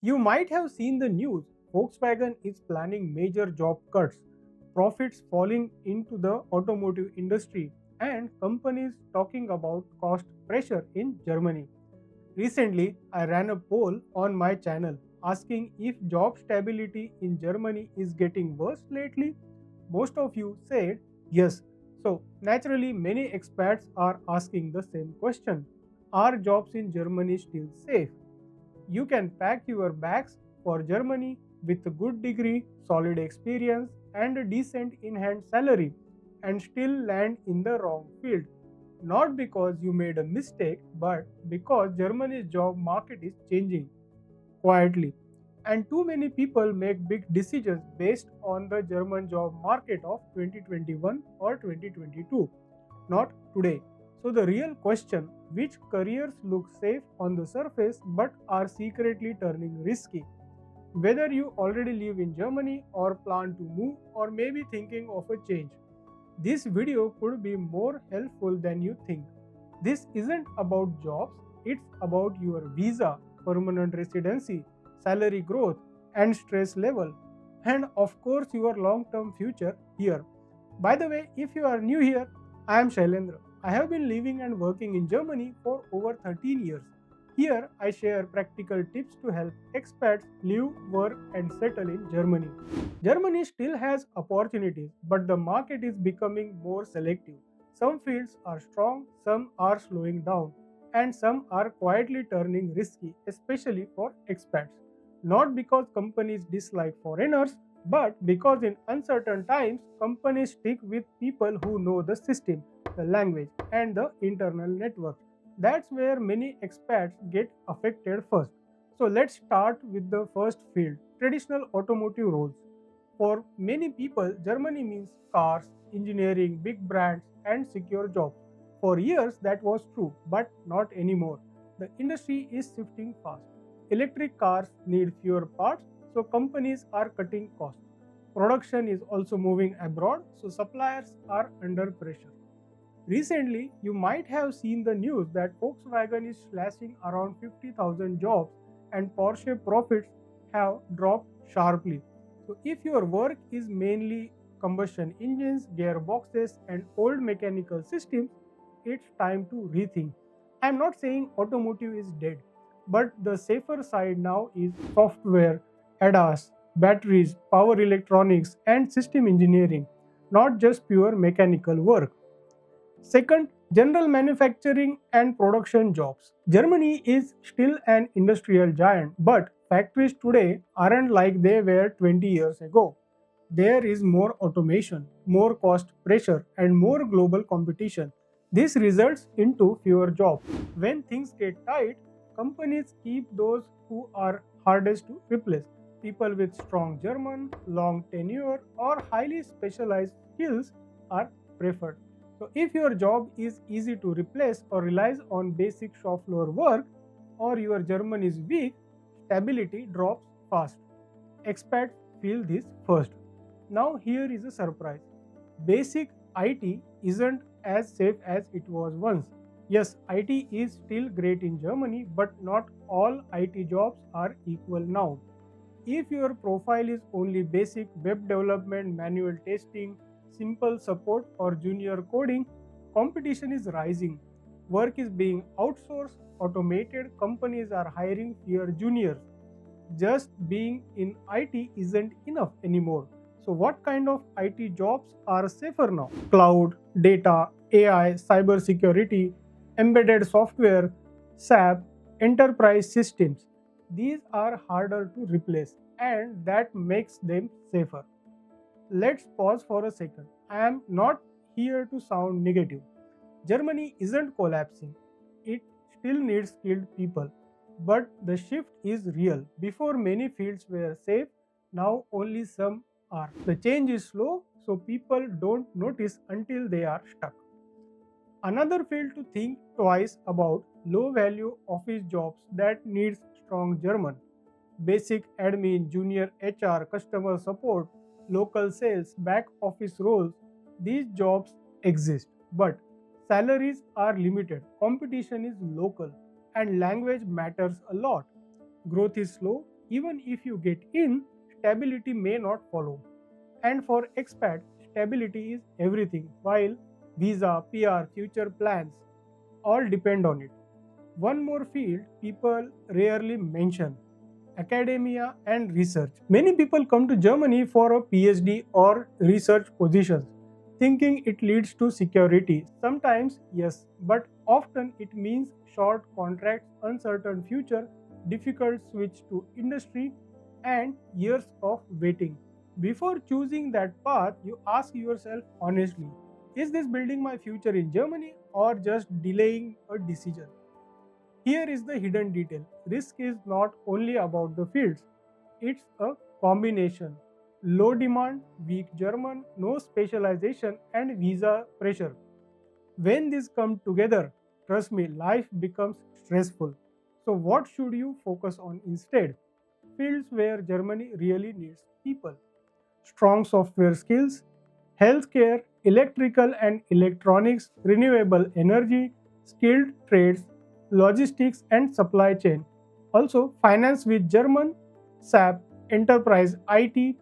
You might have seen the news. Volkswagen is planning major job cuts, profits falling into the automotive industry, and companies talking about cost pressure in Germany. Recently, I ran a poll on my channel asking if job stability in Germany is getting worse lately. Most of you said yes. So, naturally, many expats are asking the same question. Are jobs in Germany still safe? You can pack your bags for Germany with a good degree, solid experience, and a decent in hand salary and still land in the wrong field. Not because you made a mistake, but because Germany's job market is changing quietly. And too many people make big decisions based on the German job market of 2021 or 2022, not today. So, the real question, which careers look safe on the surface but are secretly turning risky? Whether you already live in Germany or plan to move or maybe thinking of a change, this video could be more helpful than you think. This isn't about jobs, it's about your visa, permanent residency, salary growth, and stress level, and of course, your long term future here. By the way, if you are new here, I am Shailendra. I have been living and working in Germany for over 13 years. Here, I share practical tips to help expats live, work, and settle in Germany. Germany still has opportunities, but the market is becoming more selective. Some fields are strong, some are slowing down, and some are quietly turning risky, especially for expats. Not because companies dislike foreigners, but because in uncertain times, companies stick with people who know the system, the language, and the internal network. That's where many expats get affected first. So let's start with the first field, traditional automotive roles. For many people, Germany means cars, engineering, big brands, and secure jobs. For years, that was true, but not anymore. The industry is shifting fast. Electric cars need fewer parts, so companies are cutting costs. Production is also moving abroad, so suppliers are under pressure. Recently, you might have seen the news that Volkswagen is slashing around 50,000 jobs and Porsche profits have dropped sharply. So, if your work is mainly combustion engines, gearboxes, and old mechanical systems, it's time to rethink. I'm not saying automotive is dead, but the safer side now is software, ADAS, batteries, power electronics, and system engineering, not just pure mechanical work. Second, general manufacturing and production jobs. Germany is still an industrial giant, but factories today aren't like they were 20 years ago. There is more automation, more cost pressure, and more global competition. This results into fewer jobs. When things get tight, companies keep those who are hardest to replace. People with strong German, long tenure, or highly specialized skills are preferred. So, if your job is easy to replace or relies on basic shop floor work, or your German is weak, stability drops fast. Expats feel this first. Now, here is a surprise. Basic IT isn't as safe as it was once. Yes, IT is still great in Germany, but not all IT jobs are equal now. If your profile is only basic web development, manual testing, simple support, or junior coding, competition is rising. Work is being outsourced, automated, companies are hiring fewer juniors. Just being in IT isn't enough anymore. So, what kind of IT jobs are safer now? Cloud, data, AI, cybersecurity, embedded software, SAP, enterprise systems. These are harder to replace, and that makes them safer. Let's pause for a second. I am not here to sound negative. Germany isn't collapsing, it still needs skilled people. But the shift is real. Before many fields were safe, now only some are. The change is slow, so people don't notice until they are stuck. Another field to think twice about, low value office jobs that needs strong German. Basic admin, junior HR, customer support, local sales, back office roles. These jobs exist, but salaries are limited, competition is local, and language matters a lot. Growth is slow, Even if you get in, stability may not follow. And for expats, stability is everything, while visa, PR, future plans all depend on it. One more field people rarely mention: academia and research. Many people come to Germany for a PhD or research positions, thinking it leads to security. Sometimes, yes, but often it means short contracts, uncertain future, difficult switch to industry, and years of waiting. Before choosing that path, you ask yourself honestly: is this building my future in Germany or just delaying a decision? Here is the hidden detail: risk is not only about the fields, it's a combination. Low demand, weak German, no specialization, and visa pressure. When these come together, trust me, life becomes stressful. So, what should you focus on instead? Fields where Germany really needs people: strong software skills, healthcare, electrical and electronics, renewable energy, skilled trades, logistics and supply chain. Also, finance with German, SAP, enterprise IT,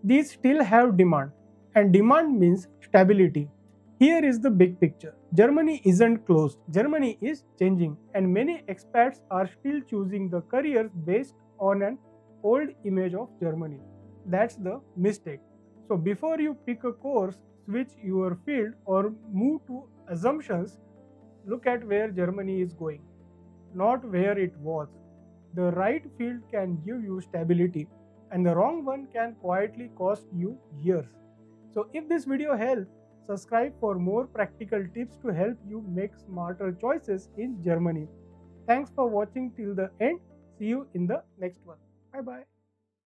these still have demand, and demand means stability. Here is the big picture: Germany isn't closed, Germany is changing, and many expats are still choosing the careers based on an old image of Germany. That's the mistake. So, before you pick a course, switch your field, or move to assumptions, look at where Germany is going, not where it was. The right field can give you stability, and the wrong one can quietly cost you years. So, if this video helped, subscribe for more practical tips to help you make smarter choices in Germany. Thanks for watching till the end. See you in the next one. Bye bye.